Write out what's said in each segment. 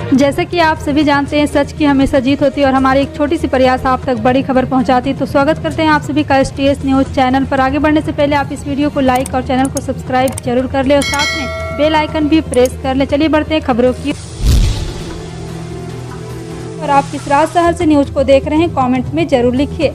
जैसा कि आप सभी जानते हैं, सच की हमेशा जीत होती है और हमारी एक छोटी सी प्रयास आप तक बड़ी खबर पहुंचाती है। तो स्वागत करते हैं आप सभी का STS न्यूज़ चैनल पर। आगे बढ़ने से पहले आप इस वीडियो को लाइक और चैनल को सब्सक्राइब जरूर कर ले और साथ में बेल आइकन भी प्रेस कर ले। चलिए बढ़ते हैं खबरों की। और आप किस राज शहर से न्यूज को देख रहे हैं, कमेंट में जरूर लिखिए।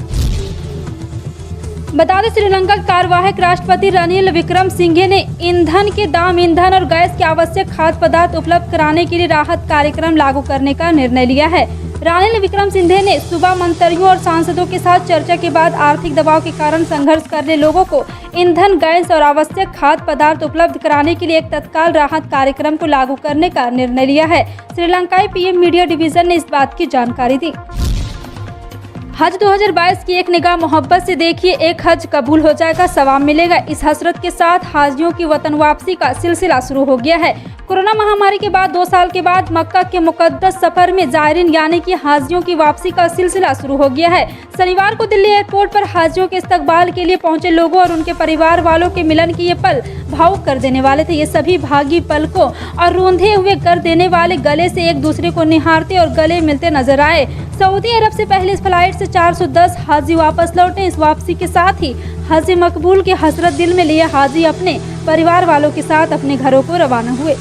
बता दें, श्रीलंका के कार्यवाहक राष्ट्रपति रनिल विक्रमसिंघे ने ईंधन और गैस के आवश्यक खाद्य पदार्थ उपलब्ध कराने के लिए राहत कार्यक्रम लागू करने का निर्णय लिया है। रनिल विक्रमसिंघे ने सुबह मंत्रियों और सांसदों के साथ चर्चा के बाद आर्थिक दबाव के कारण संघर्ष कर रहे लोगों को ईंधन, गैस और आवश्यक खाद्य पदार्थ उपलब्ध कराने के लिए एक तत्काल राहत कार्यक्रम को लागू करने का निर्णय लिया है। श्रीलंकाई PM मीडिया डिवीजन ने इस बात की जानकारी दी। हज 2022 की एक निगाह मोहब्बत से देखिए, एक हज कबूल हो जाएगा, सवाब मिलेगा। इस हसरत के साथ हाजियों की वतन वापसी का सिलसिला शुरू हो गया है। कोरोना महामारी के बाद 2 साल के बाद मक्का के मुकद्दस सफर में जायरीन यानी कि हाजियों की वापसी का सिलसिला शुरू हो गया है। शनिवार को दिल्ली एयरपोर्ट पर हाजियों के इस्तकबाल के लिए पहुंचे लोगों और उनके परिवार वालों के मिलन की ये पल भावुक कर देने वाले थे। ये सभी भागी पलकों और रूंधे हुए कर देने वाले गले से एक दूसरे को निहारते और गले मिलते नजर आए। सऊदी अरब से पहले इस फ्लाइट से 410 हाजी वापस लौटे। इस वापसी के साथ ही हज मकबूल की हसरत दिल में लिए हाजी अपने परिवार वालों के साथ अपने घरों को रवाना हुए।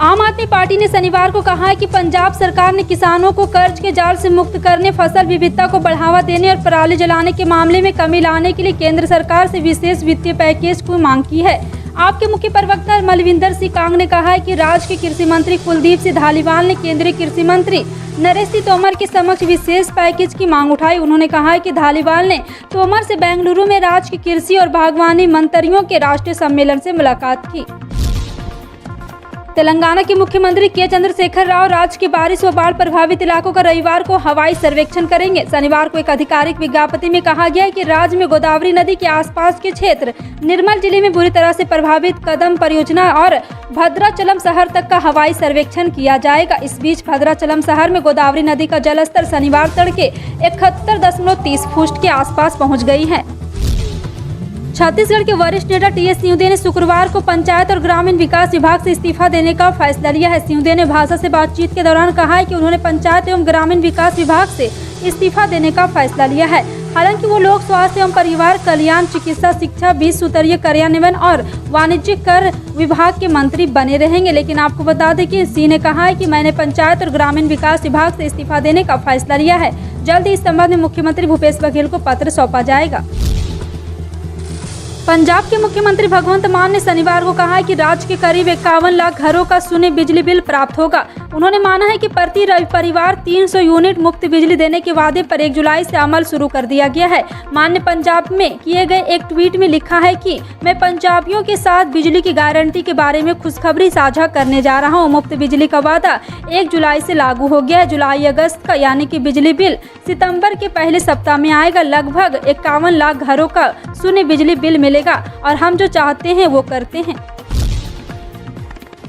आम आदमी पार्टी ने शनिवार को कहा है कि पंजाब सरकार ने किसानों को कर्ज के जाल से मुक्त करने, फसल विविधता को बढ़ावा देने और पराली जलाने के मामले में कमी लाने के लिए केंद्र सरकार से विशेष वित्तीय पैकेज की मांग की है। आपके मुख्य प्रवक्ता मलविंदर सिंह कांग ने कहा है कि राज्य के कृषि मंत्री कुलदीप सिंह धालीवाल ने केंद्रीय कृषि मंत्री नरेश सिंह तोमर के समक्ष विशेष पैकेज की मांग उठाई। उन्होंने कहा है कि धालीवाल ने तोमर से बेंगलुरु में राज्य के कृषि और बागवानी मंत्रियों के राष्ट्रीय सम्मेलन से मुलाकात की। तेलंगाना के मुख्यमंत्री के चंद्रशेखर राव राज्य के बारिश व बाढ़ प्रभावित इलाकों का रविवार को हवाई सर्वेक्षण करेंगे। शनिवार को एक आधिकारिक विज्ञप्ति में कहा गया है कि राज्य में गोदावरी नदी के आसपास के क्षेत्र, निर्मल जिले में बुरी तरह से प्रभावित कदम परियोजना और भद्राचलम शहर तक का हवाई सर्वेक्षण किया जाएगा। इस बीच भद्राचलम शहर में गोदावरी नदी का जलस्तर शनिवार तड़के 71.30 फुट के आसपास पहुँच गई है। छत्तीसगढ़ के वरिष्ठ नेता TS सिंहदेव ने शुक्रवार को पंचायत और ग्रामीण विकास विभाग से इस्तीफा देने का फैसला लिया है। सिंहदेव ने भाषा से बातचीत के दौरान कहा है कि उन्होंने पंचायत एवं ग्रामीण विकास विभाग से इस्तीफा देने का फैसला लिया है। हालांकि वो लोक स्वास्थ्य एवं परिवार कल्याण, चिकित्सा, शिक्षा, 20 सूत्रीय कार्यान्वयन और वाणिज्यिक कर विभाग के मंत्री बने रहेंगे। लेकिन आपको बता दें कि सिंह ने कहा है कि मैंने पंचायत और ग्रामीण विकास विभाग से इस्तीफा देने का फैसला लिया है। जल्द ही इस संबंध में मुख्यमंत्री भूपेश बघेल को पत्र सौंपा जाएगा। पंजाब के मुख्यमंत्री भगवंत मान ने शनिवार को कहा है कि राज्य के करीब 51 लाख घरों का शून्य बिजली बिल प्राप्त होगा। उन्होंने माना है कि प्रति परिवार 300 यूनिट मुफ्त बिजली देने के वादे पर 1 जुलाई से अमल शुरू कर दिया गया है। मान ने पंजाब में किए गए एक ट्वीट में लिखा है कि मैं पंजाबियों के साथ बिजली की गारंटी के बारे में खुशखबरी साझा करने जा रहा हूं। मुफ्त बिजली का वादा 1 जुलाई से लागू हो गया है। जुलाई अगस्त का यानी कि बिजली बिल सितंबर के पहले सप्ताह में आएगा। लगभग 51 लाख घरों का शून्य बिजली बिल मिलेगा और हम जो चाहते हैं वो करते हैं।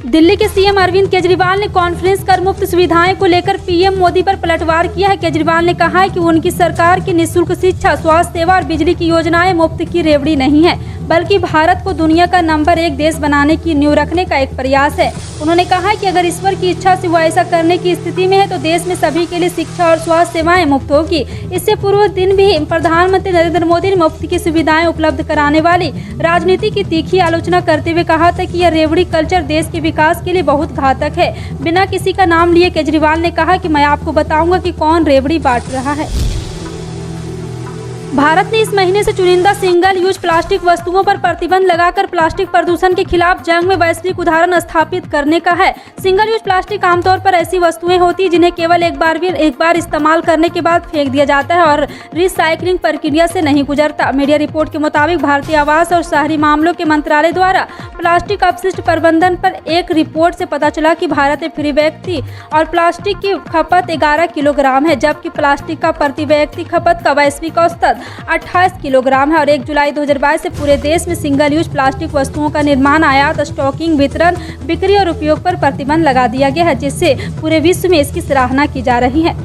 दिल्ली के CM अरविंद केजरीवाल ने कॉन्फ्रेंस कर मुफ्त सुविधाएं को लेकर PM मोदी पर पलटवार किया है। केजरीवाल ने कहा है कि उनकी सरकार की निःशुल्क शिक्षा, स्वास्थ्य सेवा और बिजली की योजनाएं मुफ्त की रेवड़ी नहीं है, बल्कि भारत को दुनिया का नंबर 1 देश बनाने की नींव रखने का एक प्रयास है। उन्होंने कहा है कि अगर ईश्वर की इच्छा से वो ऐसा करने की स्थिति में है तो देश में सभी के लिए शिक्षा और स्वास्थ्य सेवाएं मुफ्त होगी। इससे पूर्व दिन भी प्रधानमंत्री नरेंद्र मोदी ने मुफ्त की सुविधाएं उपलब्ध कराने वाली राजनीति की तीखी आलोचना करते हुए कहा था कि यह रेवड़ी कल्चर देश के विकास के लिए बहुत घातक है। बिना किसी का नाम लिए केजरीवाल ने कहा कि मैं आपको बताऊंगा कि कौन रेवड़ी बांट रहा है। भारत ने इस महीने से चुनिंदा सिंगल यूज प्लास्टिक वस्तुओं पर प्रतिबंध लगाकर प्लास्टिक प्रदूषण के खिलाफ जंग में वैश्विक उदाहरण स्थापित करने का है। सिंगल यूज प्लास्टिक आमतौर पर ऐसी वस्तुएं होती हैं जिन्हें केवल एक बार इस्तेमाल करने के बाद फेंक दिया जाता है और रिसाइकलिंग प्रक्रिया से नहीं गुजरता। मीडिया रिपोर्ट के मुताबिक भारतीय आवास और शहरी मामलों के मंत्रालय द्वारा प्लास्टिक अपशिष्ट प्रबंधन पर एक रिपोर्ट से पता चला कि भारत में प्रति व्यक्ति और प्लास्टिक की खपत 11 किलोग्राम है, जबकि प्लास्टिक का प्रति व्यक्ति खपत का वैश्विक औसत 28 किलोग्राम है। और 1 जुलाई 2022 से पूरे देश में सिंगल यूज प्लास्टिक वस्तुओं का निर्माण, आयात, स्टॉकिंग, वितरण, बिक्री और उपयोग पर प्रतिबंध लगा दिया गया है, जिससे पूरे विश्व में इसकी सराहना की जा रही है।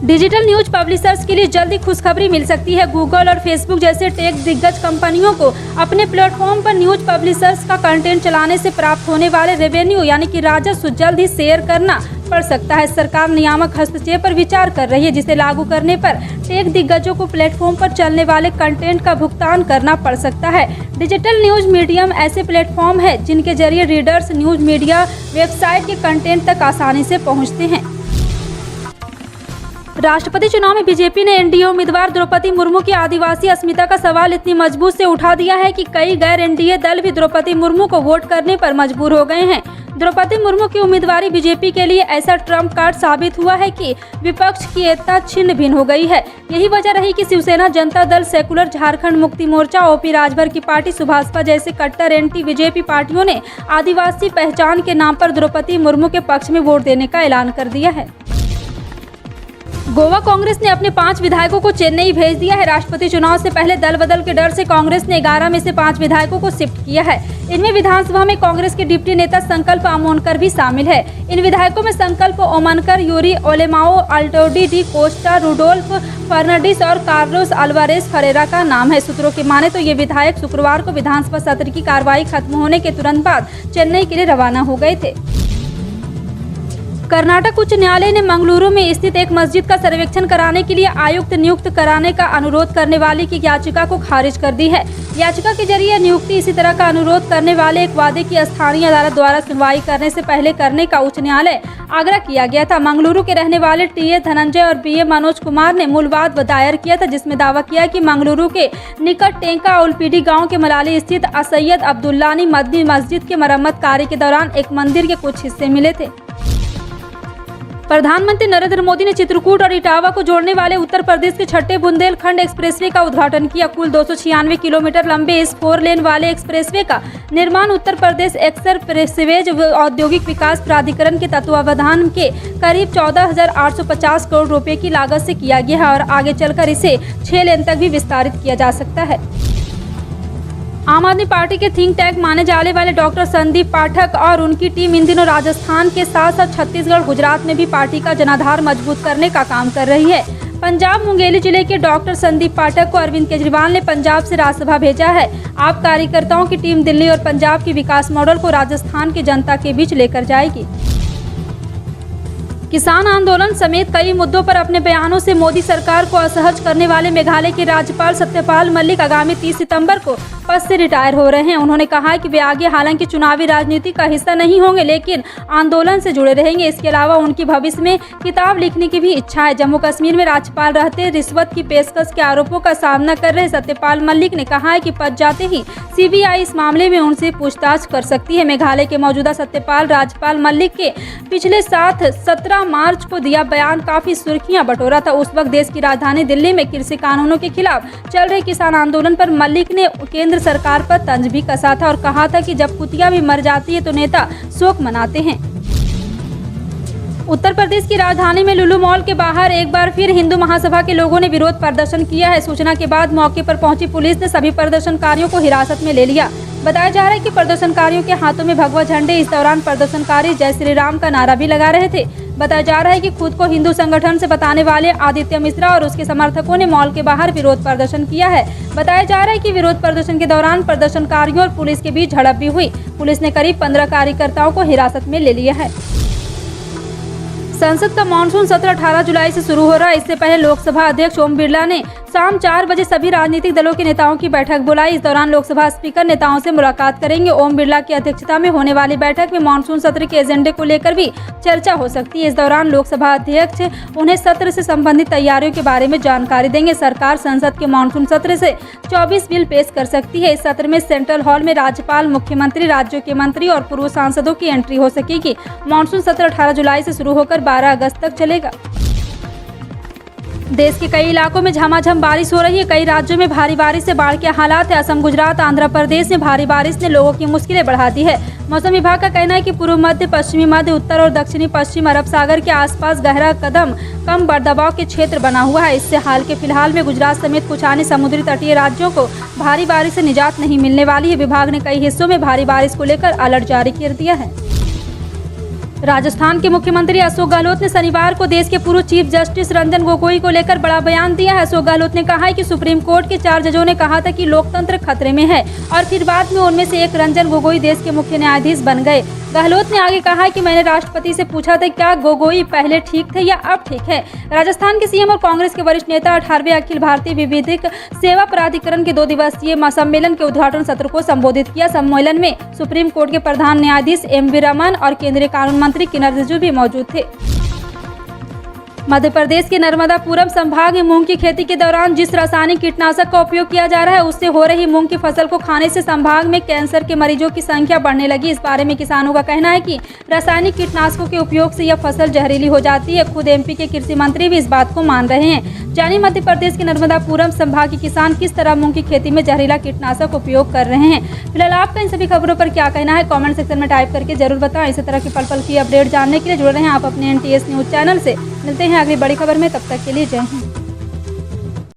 डिजिटल न्यूज पब्लिशर्स के लिए जल्दी खुशखबरी मिल सकती है। गूगल और फेसबुक जैसे टेक दिग्गज कंपनियों को अपने प्लेटफॉर्म पर न्यूज पब्लिशर्स का कंटेंट चलाने से प्राप्त होने वाले रेवेन्यू यानी कि राजस्व जल्द ही शेयर करना पड़ सकता है। सरकार नियामक हस्तक्षेप पर विचार कर रही है, जिसे लागू करने पर टेक दिग्गजों को प्लेटफॉर्म पर चलने वाले कंटेंट का भुगतान करना पड़ सकता है। डिजिटल न्यूज मीडियम ऐसे प्लेटफॉर्म है जिनके जरिए रीडर्स न्यूज मीडिया वेबसाइट के कंटेंट तक आसानी से पहुँचते हैं। राष्ट्रपति चुनाव में बीजेपी ने एनडीए उम्मीदवार द्रौपदी मुर्मू की आदिवासी अस्मिता का सवाल इतनी मजबूत से उठा दिया है कि कई गैर एनडीए दल भी द्रौपदी मुर्मू को वोट करने पर मजबूर हो गए हैं। द्रौपदी मुर्मू की उम्मीदवारी बीजेपी के लिए ऐसा ट्रम्प कार्ड साबित हुआ है कि विपक्ष की एकता छिन्न भिन्न हो गई है। यही वजह रही कि शिवसेना, जनता दल, सेकुलर, झारखंड मुक्ति मोर्चा, ओपी राजभर की पार्टी, सुभाषपा जैसे कट्टर एंटी बीजेपी पार्टियों ने आदिवासी पहचान के नाम पर द्रौपदी मुर्मू के पक्ष में वोट देने का ऐलान कर दिया है। गोवा कांग्रेस ने अपने 5 विधायकों को चेन्नई भेज दिया है। राष्ट्रपति चुनाव से पहले दल बदल के डर से कांग्रेस ने 11 में से 5 विधायकों को शिफ्ट किया है। इनमें विधानसभा में कांग्रेस के डिप्टी नेता संकल्प अमोनकर भी शामिल है। इन विधायकों में संकल्प ओमनकर, यूरी ओलेमाओ, अल्टोडी डी कोस्टा, रुडोल्फ फर्नांडिस और कार्लोस अल्वारेस फरेरा का नाम है। सूत्रों की माने तो ये विधायक शुक्रवार को विधानसभा सत्र की कार्रवाई खत्म होने के तुरंत बाद चेन्नई के लिए रवाना हो गए थे। कर्नाटक उच्च न्यायालय ने मंगलुरु में स्थित एक मस्जिद का सर्वेक्षण कराने के लिए आयुक्त नियुक्त कराने का अनुरोध करने वाली की याचिका को खारिज कर दी है। याचिका के जरिए नियुक्ति इसी तरह का अनुरोध करने वाले एक वादे की स्थानीय अदालत द्वारा सुनवाई करने से पहले करने का उच्च न्यायालय आग्रह किया गया था। मंगलुरु के रहने वाले टीए धनंजय और बीए मनोज कुमार ने मूल वाद दायर किया था, जिसमें दावा किया कि मंगलुरु के निकट टेंका उलपीडी गांव के मलाली स्थित असैयद अब्दुल्लानी मदनी मस्जिद के मरम्मत कार्य के दौरान एक मंदिर के कुछ हिस्से मिले थे। प्रधानमंत्री नरेंद्र मोदी ने चित्रकूट और इटावा को जोड़ने वाले उत्तर प्रदेश के छठे बुंदेलखंड एक्सप्रेसवे का उद्घाटन किया। कुल 296 किलोमीटर लंबे इस 4 लेन वाले एक्सप्रेसवे का निर्माण उत्तर प्रदेश एक्सप्रेसवेज औद्योगिक विकास प्राधिकरण के तत्वावधान के करीब 14,850 करोड़ रुपए की लागत से किया गया है और आगे चलकर इसे 6 लेन तक भी विस्तारित किया जा सकता है। आम आदमी पार्टी के थिंक टैंक माने जाने वाले डॉक्टर संदीप पाठक और उनकी टीम इन दिनों राजस्थान के साथ साथ छत्तीसगढ़, गुजरात में भी पार्टी का जनाधार मजबूत करने का काम कर रही है। पंजाब मुंगेली जिले के डॉक्टर संदीप पाठक को अरविंद केजरीवाल ने पंजाब से राज्यसभा भेजा है। आप कार्यकर्ताओं की टीम दिल्ली और पंजाब के विकास मॉडल को राजस्थान की जनता के बीच लेकर जाएगी। किसान आंदोलन समेत कई मुद्दों पर अपने बयानों से मोदी सरकार को असहज करने वाले मेघालय के राज्यपाल सत्यपाल मलिक आगामी 30 सितंबर को पद से रिटायर हो रहे हैं। उन्होंने कहा कि वे आगे हालांकि चुनावी राजनीति का हिस्सा नहीं होंगे, लेकिन आंदोलन से जुड़े रहेंगे। इसके अलावा उनकी भविष्य में किताब लिखने की भी इच्छा है। जम्मू कश्मीर में राज्यपाल रहते रिश्वत की पेशकश के आरोपों का सामना कर रहे सत्यपाल मलिक ने कहा है कि पद जाते ही सीबीआई इस मामले में उनसे पूछताछ कर सकती है। मेघालय के मौजूदा सत्यपाल राज्यपाल मलिक के पिछले 17 मार्च को दिया बयान काफी सुर्खियां बटोरा था। उस वक्त देश की राजधानी दिल्ली में कृषि कानूनों के खिलाफ चल रहे किसान आंदोलन पर मलिक ने केंद्र सरकार पर तंज भी कसा था और कहा था कि जब कुतिया भी मर जाती है तो नेता शोक मनाते हैं। उत्तर प्रदेश की राजधानी में लुलु मॉल के बाहर एक बार फिर हिंदू महासभा के लोगों ने विरोध प्रदर्शन किया है। सूचना के बाद मौके पर पहुंची पुलिस ने सभी प्रदर्शनकारियों को हिरासत में ले लिया। बताया जा रहा है कि प्रदर्शनकारियों के हाथों में भगवा झंडे। इस दौरान प्रदर्शनकारी जय श्री राम का नारा भी लगा रहे थे। बताया जा रहा है कि खुद को हिंदू संगठन से बताने वाले आदित्य मिश्रा और उसके समर्थकों ने मॉल के बाहर विरोध प्रदर्शन किया है। बताया जा रहा है कि विरोध प्रदर्शन के दौरान प्रदर्शनकारियों और पुलिस के बीच झड़प भी हुई। पुलिस ने करीब 15 कार्यकर्ताओं को हिरासत में ले लिया है। संसद का मानसून सत्र 18 जुलाई से शुरू हो रहा है। इससे पहले लोकसभा अध्यक्ष ओम बिरला ने शाम 4 बजे सभी राजनीतिक दलों के नेताओं की बैठक बुलाई। इस दौरान लोकसभा स्पीकर नेताओं से मुलाकात करेंगे। ओम बिरला की अध्यक्षता में होने वाली बैठक में मानसून सत्र के एजेंडे को लेकर भी चर्चा हो सकती है। इस दौरान लोकसभा अध्यक्ष उन्हें सत्र से संबंधित तैयारियों के बारे में जानकारी देंगे। सरकार संसद के मानसून सत्र से 24 बिल पेश कर सकती है। इस सत्र में सेंट्रल हॉल में राज्यपाल, मुख्यमंत्री, राज्यों के मंत्री और पूर्व सांसदों की एंट्री हो सकेगी। मानसून सत्र 18 जुलाई से शुरू होकर 12 अगस्त तक चलेगा। देश के कई इलाकों में झमाझम बारिश हो रही है। कई राज्यों में भारी बारिश से बाढ़ के हालात है। असम, गुजरात, आंध्र प्रदेश में भारी बारिश ने लोगों की मुश्किलें बढ़ा दी है। मौसम विभाग का कहना है कि पूर्व मध्य, पश्चिमी मध्य, उत्तर और दक्षिणी पश्चिम अरब सागर के आसपास गहरा कम दबाव के क्षेत्र बना हुआ है। इससे हाल के फिलहाल में गुजरात समेत कुछ अन्य समुद्री तटीय राज्यों को भारी बारिश से निजात नहीं मिलने वाली है। विभाग ने कई हिस्सों में भारी बारिश को लेकर अलर्ट जारी कर दिया है। राजस्थान के मुख्यमंत्री अशोक गहलोत ने शनिवार को देश के पूर्व चीफ जस्टिस रंजन गोगोई को लेकर बड़ा बयान दिया है। अशोक गहलोत ने कहा है कि सुप्रीम कोर्ट के 4 जजों ने कहा था कि लोकतंत्र खतरे में है और फिर बाद में उनमें से एक रंजन गोगोई देश के मुख्य न्यायाधीश बन गए। गहलोत ने आगे कहा है कि मैंने राष्ट्रपति से पूछा था क्या गोगोई पहले ठीक थे या अब ठीक है। राजस्थान के सीएम और कांग्रेस के वरिष्ठ नेता 18वें अखिल भारतीय विधिक सेवा प्राधिकरण के 2 दिवसीय सम्मेलन के उद्घाटन सत्र को संबोधित किया। सम्मेलन में सुप्रीम कोर्ट के प्रधान न्यायाधीश एम.वी. रमन और केंद्रीय कानून मंत्री किरण रिजिजू भी मौजूद थे। मध्य प्रदेश के नर्मदापुरम संभाग में मूंग की खेती के दौरान जिस रासायनिक कीटनाशक का उपयोग किया जा रहा है उससे हो रही मूंग की फसल को खाने से संभाग में कैंसर के मरीजों की संख्या बढ़ने लगी। इस बारे में किसानों का कहना है कि रासायनिक कीटनाशकों के उपयोग से यह फसल जहरीली हो जाती है। खुद एमपी के कृषि मंत्री भी इस बात को मान रहे हैं। जानिए मध्य प्रदेश के नर्मदापुरम संभाग के किसान किस तरह मूंग की खेती में जहरीला कीटनाशक उपयोग कर रहे हैं। फिलहाल आपका इन सभी खबरों पर क्या कहना है कमेंट सेक्शन में टाइप करके जरूर बताएं। इसी तरह की पल पल की अपडेट जानने के लिए जुड़े रहें आप अपने NTS न्यूज चैनल से। मिलते हैं अगली बड़ी खबर में, तब तक के लिए जय हिंद।